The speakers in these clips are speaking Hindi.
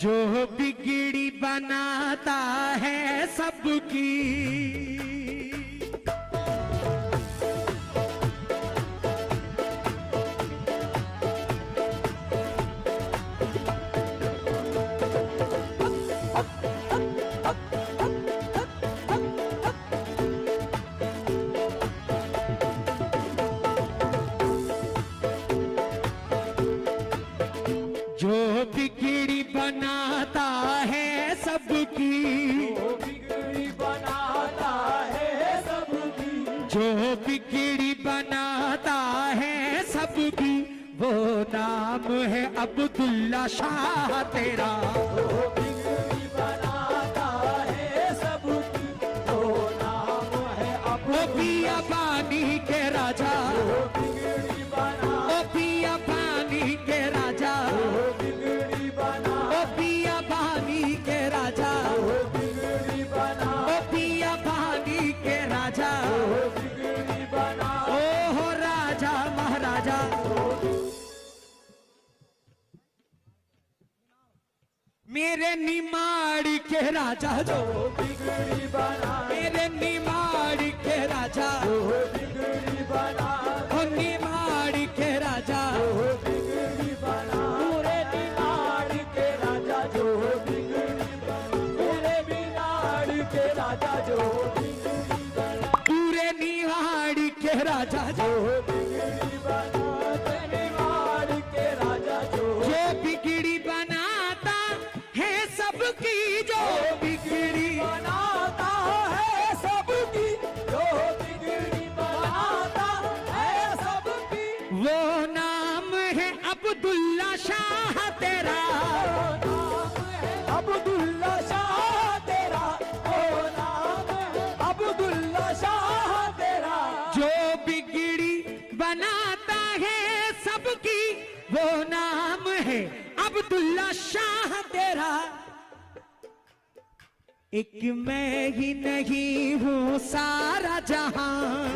जो बिगड़ी बनाता है सबकी, जो बिगड़ी बनाता है सबकी, जो बिगड़ी बनाता है सबकी, जो बिगड़ी बनाता है सबकी, वो नाम है अब्दुल्ला शाह तेरा। जो बिगड़ी बनाता है सबकी, वो नाम है ओ पिया पानी के राजा, जो बिगड़ी बना, ओ पिया पानी के राजा, जो बिगड़ी बना, ओ पिया पानी के राजा, जो बिगड़ी बना, ओ पिया पानी के राजा, जो बिगड़ी बना, ओ हो राजा महाराजा। मेरे निमाड़ी के राजा जो बिगड़ी बना, मेरे निमाड़ी के राजा, जो बिगड़ी बना, ओ निमाड़ी के राजा, जो बिगड़ी बना, पूरे बिनाड़ के राजा, जो बिगड़ी बना, पूरे बिनाड़ के राजा, जो बिगड़ी बना, पूरे निहाड़ी के राजा जो बिगड़ी बना, बिनाड़ के राजा, जो बिगड़ी बनाता है सबकी, जो बिगड़ी बनाता है सबकी, जो बिगड़ी बनाता है सबकी, वो नाम है अब्दुल्ला शाह तेरा। नाम है अब्दुल्ला शाह तेरा, ओ नाम है अब्दुल्ला शाह तेरा, जो बिगड़ी बनाता है सबकी, वो नाम है अब्दुल्ला शाह तेरा। एक मैं ही नहीं हूँ सारा जहां,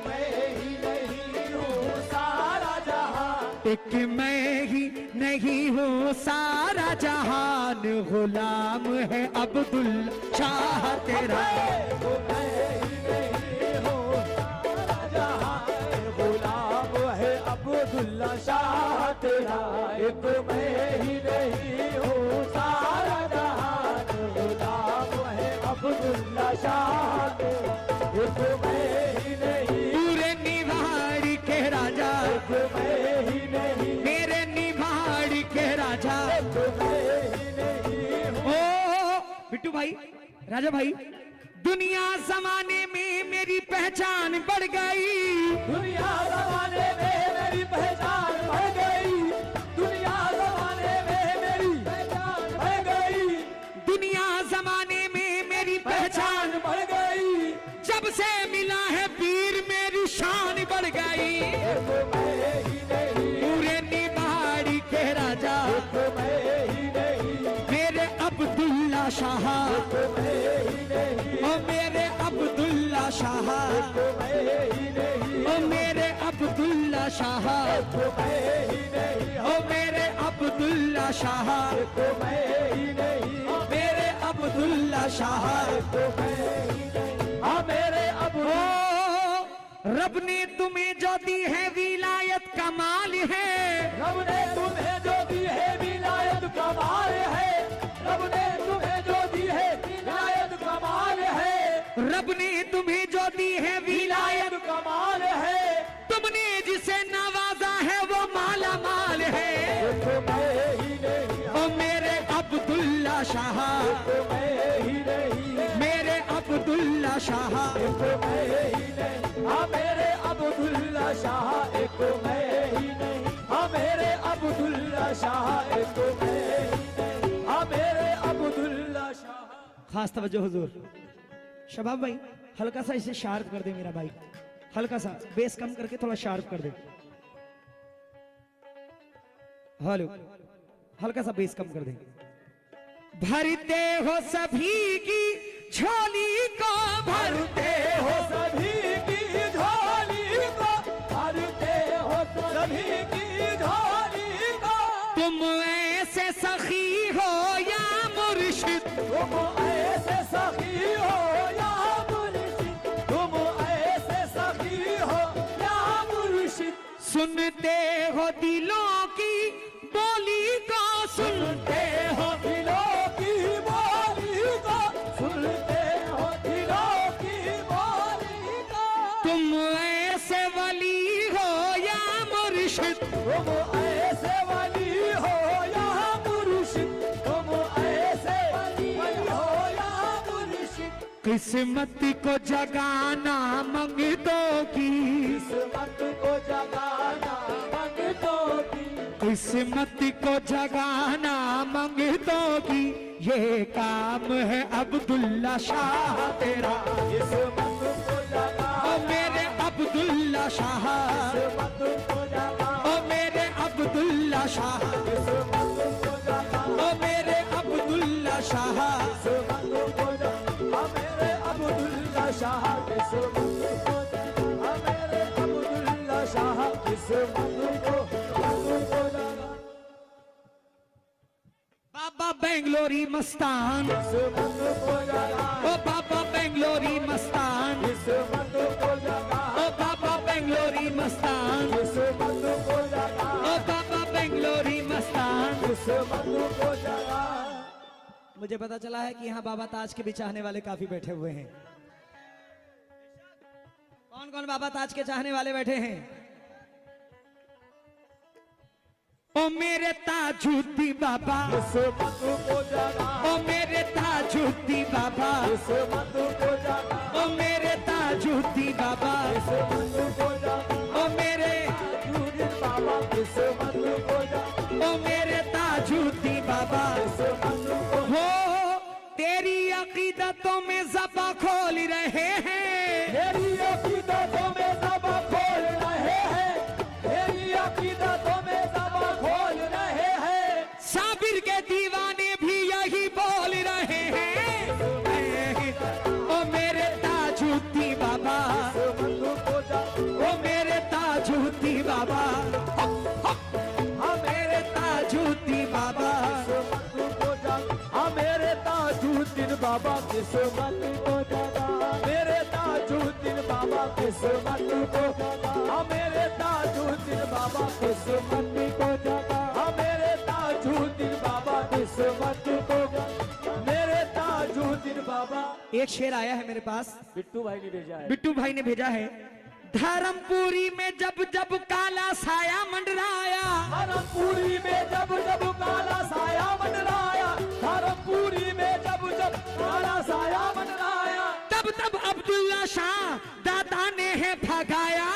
मैं ही नहीं हूँ सारा जहां, एक मैं ही नहीं हूँ सारा जहान, गुलाम है अब्दुल्ला शाह तेरा। तो मैं ही नहीं हूँ सारा जहां, गुलाम है अब्दुल्ला शाह तेरा, एक मैं ही नहीं हूँ सारा जहां, गुलाम है अब्दुल्ला शाह तेरा, एक मैं ही नहीं, पूरे निवाड़ी के राजा, एक मैं ही नहीं, मेरे निवाड़ी के राजा। एक मैं ही नहीं हूँ, ओ बिट्टू भाई, राजा भाई, दुनिया जमाने में मेरी पहचान बढ़ गई, दुनिया जमाने में मेरी पहचान बढ़ गई, दुनिया जमाने में मेरी पहचान बढ़ गई, दुनिया जमाने में मेरी पहचान, पहचान बढ़ गई, जब से मिला है पीर मेरी शान बढ़ गई। एक मैं ही नहीं, पूरे निवाड़ी के राजा, एक मैं ही नहीं, मेरे अब्दुल्ला शाह, एक मैं ही नहीं, ओ मेरे अब्दुल्ला शाह, एक मैं ही नहीं, ओ मेरे अब्दुल्ला शाह, एक मैं ही नहीं, ओ मेरे अब्दुल्ला शाह, एक मैं ही नहीं, मेरे अब्दुल्ला शाह। एक मैं ही नहीं, हाँ मेरे ओ रब ने तुम्हें जो दी है विलायत कमाल है, रब ने तुम्हें जो दी है विलायत कमाल है, रब ने तुम्हें जो दी है विलायत कमाल है, रब ने तुम्हें जो दी है विलायत, विलायत कमाल है, तुमने जिसे नवाजा है वो माला माल है। एक मैं ही नहीं, ओ मेरे अब्दुल्ला शाह, एक मैं ही नहीं, मेरे अब्दुल्ला शाह, एक मैं ही नहीं, हाँ मेरे अब्दुल्ला शाह, एक मैं ही नहीं, हाँ मेरे अब्दुल्ला शाह, एक मैं ही नहीं, हाँ मेरे अब्दुल्ला शाह। खास तवज्जो हुजूर। शबाब भाई हल्का सा इसे शार्प कर दे मेरा भाई, हल्का सा बेस कम करके थोड़ा शार्प कर दे। हेलो, हल्का सा बेस कम कर दे। भरते हो सभी की झोली को, भरते हो सभी की झोली को, भरते हो सभी की झोली को, तुम ऐसे सखी हो या मुर्शिद, तुम ऐसे सखी हो या मुर्शिद, तुम ऐसे सखी हो या मुर्शिद। सुनते हो दिलों की बोली को, सुनते हो दिलों की बोली को, सुनते हो दिलों की बोली को। तुम ऐसे वली हो या मुर्शिद, तुम ऐसे वली हो या मुर्शिद, तुम ऐसे वली हो या मुर्शिद। किस्मत को जगाना मंगतों की, किस्मत को जगाना मंगतों की, किस्मत को जगाना मंगतों की, ये काम है अब्दुल्ला शाह तेरा। किस्मत को जगाना, ओ मेरे अब्दुल्ला शाह, किस्मत को जगाना, ओ मेरे अब्दुल्ला शाह, किस्मत को जगाना, ओ मेरे अब्दुल्ला शाह। किस्मत को जगाना, मेरे अब्दुल्ला शाह, किस्मत को जगाना, मेरे अब्दुल्ला शाह, किस्मत को जगाना। बाबा बेंगलोरी मस्तान, किस्मत को जगाना, ओ बाबा बेंगलोरी मस्तान, किस्मत को जगाना, ओ बाबा बेंगलोरी मस्तान, किस्मत को जगाना, ओ बाबा बेंगलोरी मस्तान। किस्मत को जगाना। मुझे पता चला है कि यहाँ बाबा ताज के भी चाहने वाले काफी बैठे हुए हैं। कौन कौन बाबा ताज के चाहने वाले बैठे हैं? ओ मेरे ताजुद्दीन बाबा, किस्मत को जगाना, ओ मेरे ताजुद्दीन बाबा, किस्मत को जगाना, ओ मेरे ताजुद्दीन बाबा, किस्मत को जगाना, ओ मेरे, ताजुद्दीन बाबा, किस्मत को जगाना, ओ मेरे ताजुद्दीन बाबा। किस्मत को हो तेरी अकीदतों में ज़बा खोल रहे हैं, मेरी अकीदतों में ज़बा खोल रहे हैं, मेरी अकीदतों में ज़बा खोल रहे हैं। साबिर के दीवाने भी यही बोल रहे हैं। ओ मेरे ताजुद्दीन बाबा, किस्मत को जगाना, ओ मेरे ताजुद्दीन बाबा, हाँ मेरे ताजुद्दीन बाबा। किस्मत को जगाना, मेरे ताजुद्दीन बाबा, किस्मत को जगाना, मेरे ताजुद्दीन बाबा, किस्मत को जगाना, मेरे ताजुद्दीन बाबा, किस्मत को जगाना, मेरे ताजुद्दीन बाबा, किस्मत को जगाना, मेरे ताजुद्दीन बाबा। एक शेर आया है मेरे पास, बिट्टू भाई ने भेजा है। बिट्टू भाई ने भेजा है। धर्मपुरी में जब जब काला साया मंडराया, धर्मपुरी में जब जब काला साया मंडराया, धर्मपुरी में जब जब काला साया मंडराया, तब तब अब्दुल्ला शाह दादा ने है भगाया।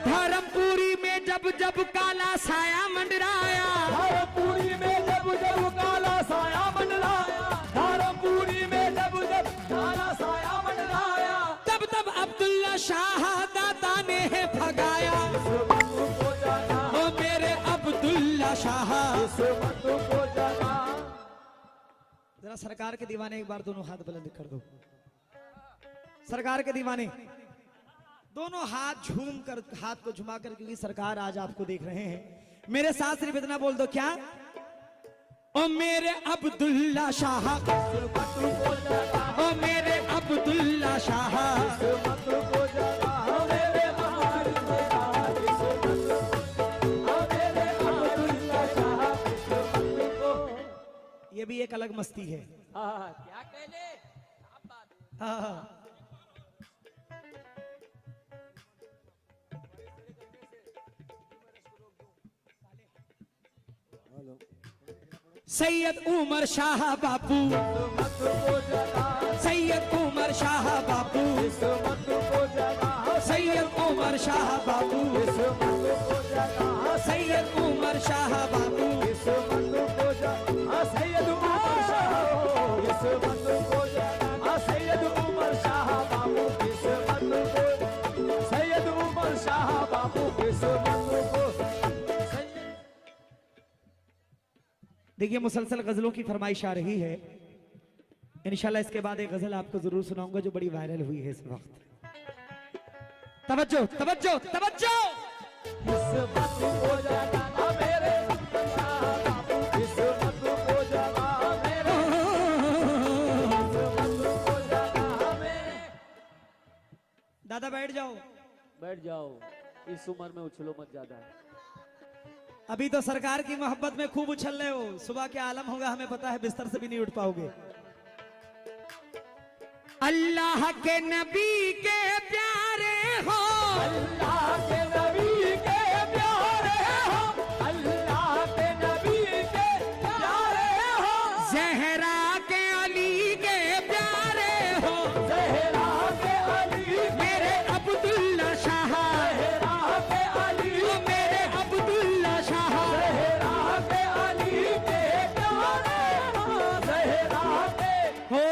धर्मपुरी में जब जब काला साया मंडराया, धर्मपुरी में जब जब काला साया मंडराया, धर्मपुरी में जब जब काला साया मंडराया, तब तब अब्दुल्ला शाह दादा ने है भगाया। किस्मत को जगाना, ओ मेरे अब्दुल्ला शाह। किस्मत को जगाना। जरा सरकार के दीवाने एक बार दोनों हाथ बुलंद कर दो। सरकार के दीवाने दोनों हाथ झूम कर, हाथ को झुमा कर, क्योंकि सरकार आज आपको देख रहे हैं। मेरे साथ सिर्फ इतना बोल दो, क्या? ओ मेरे अब्दुल्ला शाह, किस्मत को जगाना, ओ मेरे अब्दुल्ला शाह। किस्मत को जगाना, मेरे अब्दुल्ला शाह, किस्मत को, मेरे अब्दुल्ला शाह, किस्मत को। ये भी एक अलग मस्ती है। क्या कहले? हाँ। सैयद उमर शाह बापू, किस्मत को जगाना, सैयद उमर शाह बापू, किस्मत को जगाना, सैयद उमर शाह बापू, किस्मत को जगाना, सैयद उमर शाह बापू। किस्मत को जगाना, सैयद उमर शाह, किस्मत को जगाना, सैयद उमर शाह बाबू, किस्मत को, सैयद उमर शाह बाबू, किस्मत को। देखिए मुसलसल गजलों की फरमाइश आ रही है। इंशाल्लाह इसके बाद एक गजल आपको जरूर सुनाऊंगा जो बड़ी वायरल हुई है इस वक्त। तवज्जो तवज्जो तवज्जो। किस्मत को जगाना, बैठ जाओ। बैठ जाओ, इस उम्र में उछलो मत ज्यादा। अभी तो सरकार की मोहब्बत में खूब उछल रहे हो, सुबह क्या आलम होगा हमें पता है, बिस्तर से भी नहीं उठ पाओगे। अल्लाह के नबी के प्यारे हो, अल्लाह के नबी के प्यारे हो, अल्लाह के नबी के प्यारे हो, जहरा के अली के प्यारे हो, ज़हरा के अली मेरे अब्दुल्ला शाह, ज़हरा के अली मेरे अब्दुल्ला शाह। ज़हरा के अली के प्यारे हो, ज़हरा के हो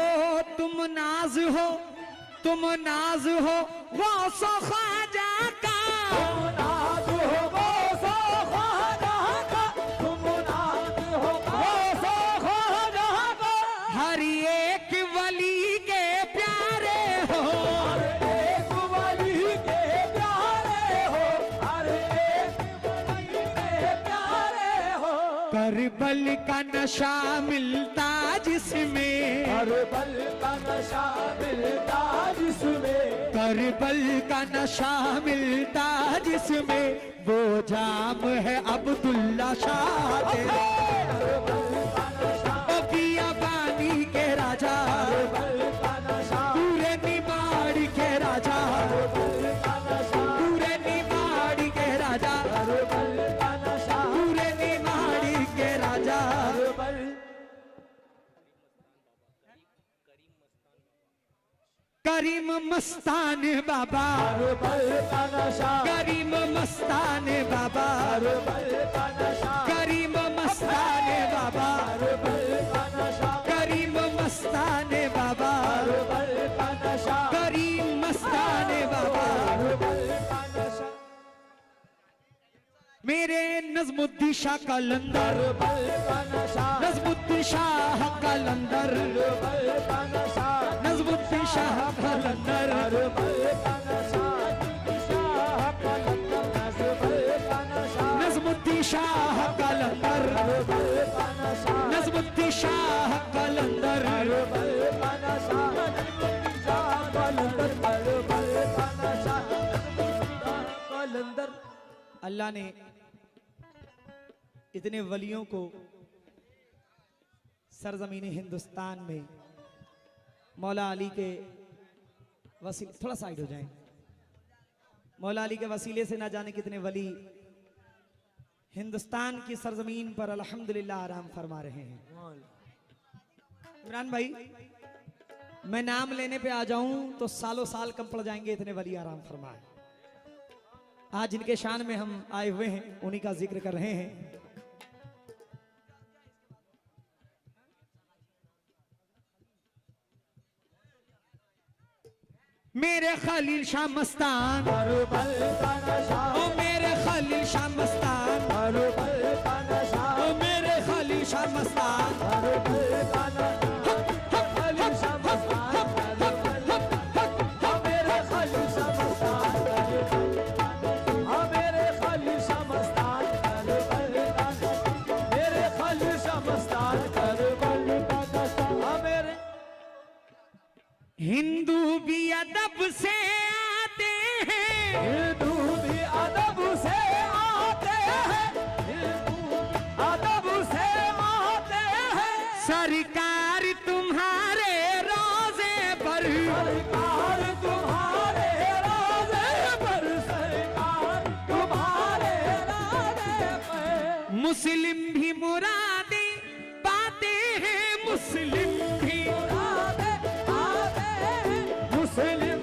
तुम नाज हो गौसो ख्वाजा का, नाज हो गौसो ख्वाजा का, तुम नाज हो गौसो ख्वाजा का, हर एक वली के प्यारे हो, हर एक वली के प्यारे हो, हर एक वली के प्यारे हो। करबल का नशा मिलता जिसमें, करबल का नशा मिलता जिसमें, करबल का नशा मिलता जिसमें, वो जाम है अब्दुल्ला शाह तेरा। करबल का नशा, ओ बियाबानी के राजा, करबल का नशा, पूरे निमाड़ के राजा, करबल का नशा, पूरे निमाड़ के राजा, करबल का नशा, पूरे निमाड़ के राजा। करबल करीम मस्तान बाबा, करबल का नशा, करीम मस्तान बाबा, करबल का नशा, करीम मस्तान बाबा, करबल का नशा, करीम मस्तान बाबा, करबल का नशा, करीम मस्तान बाबा। करबल का नशा, मेरे नजमुद्दीन शाह कलंदर, करबल का नशा, नजमुद्दीन शाह कलंदर, करबल का नशा, नजमुद्दीन शाह कलंदर, करबल का नशा, शाह का करबल का नशा, नजमुद्दीन शाह कलंदर, करबल का नशा, नजमुद्दीन शाह कलंदर। करबल का नशा, शाह कलंदर, करबल का नशा, कलंदर। अल्लाह ने इतने वलियों को सरजमीन हिंदुस्तान में मौला अली के वसीले, थोड़ा साइड हो जाएं, मौला अली के वसीले से ना जाने कितने वली हिंदुस्तान की सरजमीन पर अल्हम्दुलिल्लाह आराम फरमा रहे हैं। इमरान भाई, मैं नाम लेने पे आ जाऊं तो सालों साल कम पड़ जाएंगे, इतने वली आराम फरमाए। आज जिनके शान में हम आए हुए हैं उन्हीं का जिक्र कर रहे हैं। मेरे खलील शाह मस्तान, करबल का नशा, ओ मेरे खलील शाह मस्तान, करबल का नशा, ओ मेरे खलील शाह मस्तान, करबल का नशा, खलील शाह मस्तान, मेरे खलील शाह मस्तान, मेरे खलील शाह मस्तान, करबल का नशा, मेरे खलील शाह मस्तान, करबल का नशा, मेरे हिंदू भी अदब से आते हैं, हिंदू भी अदब से आते हैं, हिंदू अदब से आते हैं, सरकार तुम्हारे रोजे पर, सरकार तुम्हारे राजे पर, सरकार तुम्हारे राजे पर, मुस्लिम भी मुरादे पाते हैं, मुस्लिम भी मुरादे पाते हैं, मुस्लिम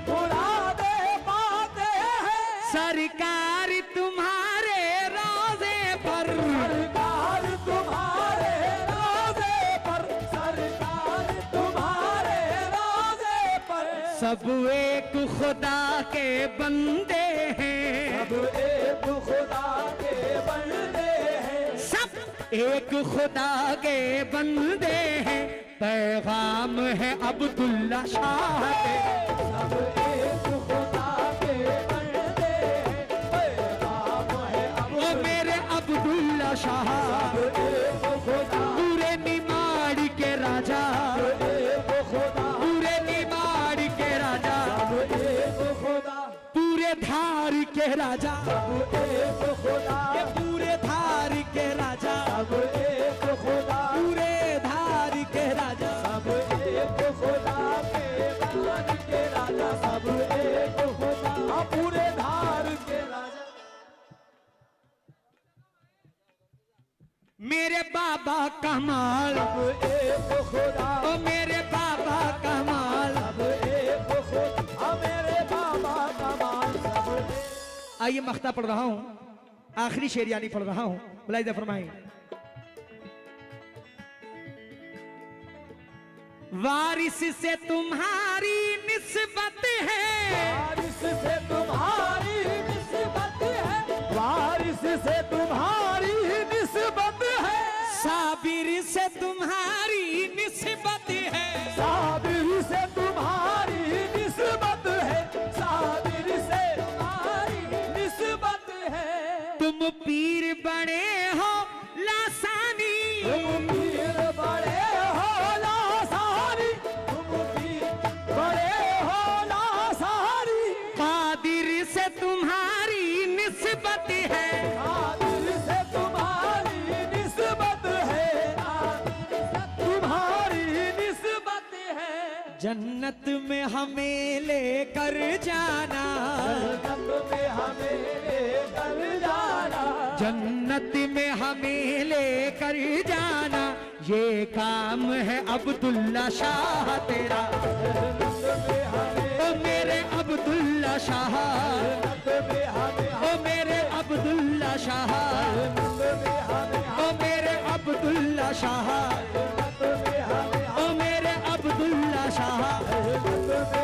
मुरादे पाते हैं, सरकार तुम्हारे रोजे पर, सरकार तुम्हारे राजे पर, सरकार तुम्हारे राजे पर, सब एक खुदा के बंदे हैं, सब एक खुदा के बंदे हैं, सब एक खुदा के बंदे हैं, पैगाम है अब्दुल्ला शाह के। सब एक खुदा के बंदे हैं, पैगाम है ओ मेरे अब्दुल्ला शाह, सब एक खुदा, पूरे निमाड़ के राजा, एक खुदा, पूरे निमाड़ के राजा। सब एक खुदा, धार के राजा, सब एक खुदा, ये पूरे धार के राजा, सब एक खुदा, पूरे धार के राजा, सब एक खुदा, मेदान के राजा, सब एक खुदा, पूरे धार के राजा। मेरे बाबा कमाल, सब एक खुदा, ओ मेरे बाबा कमाल। सब एक खुदा, मेरे बाबा कमाल, सब एक। आइए मख्ता पढ़ रहा हूं, आखिरी शेर यानी पढ़ रहा हूं, मुलाहिजा फरमाएं। वारिस से तुम्हारी निस्बत है, वारिस से तुम्हारी निस्बत है, वारिस से तुम्हारी निस्बत है, साबिर से तुम्हारी निस्बत है, साबिर से तुम्हारी निस्बत है, साबिर से तुम्हारी निस्बत है। तुम पीर बड़े हो लासानी, तुम पीर बड़े हो लासानी, तुम पीर बड़े हो लासानी, कादिर से तुम्हारी निस्बत है, कादिर से तुम्हारी निस्बत है, तुम्हारी निस्बत है। जन्नत में हमें लेकर जाना, जन्नत में हमें लेकर जाना, जन्नत में हमें लेकर जाना, ये काम है अब्दुल्ला शाह तेरा, जन्नत में हमें, ओ मेरे अब्दुल्ला शाह, जन्नत में हमें, ओ मेरे अब्दुल्ला शाह, जन्नत में हमें, ओ मेरे अब्दुल्ला शाह, जन्नत में हमें, ओ मेरे अब्दुल्ला शाह। जन्नत में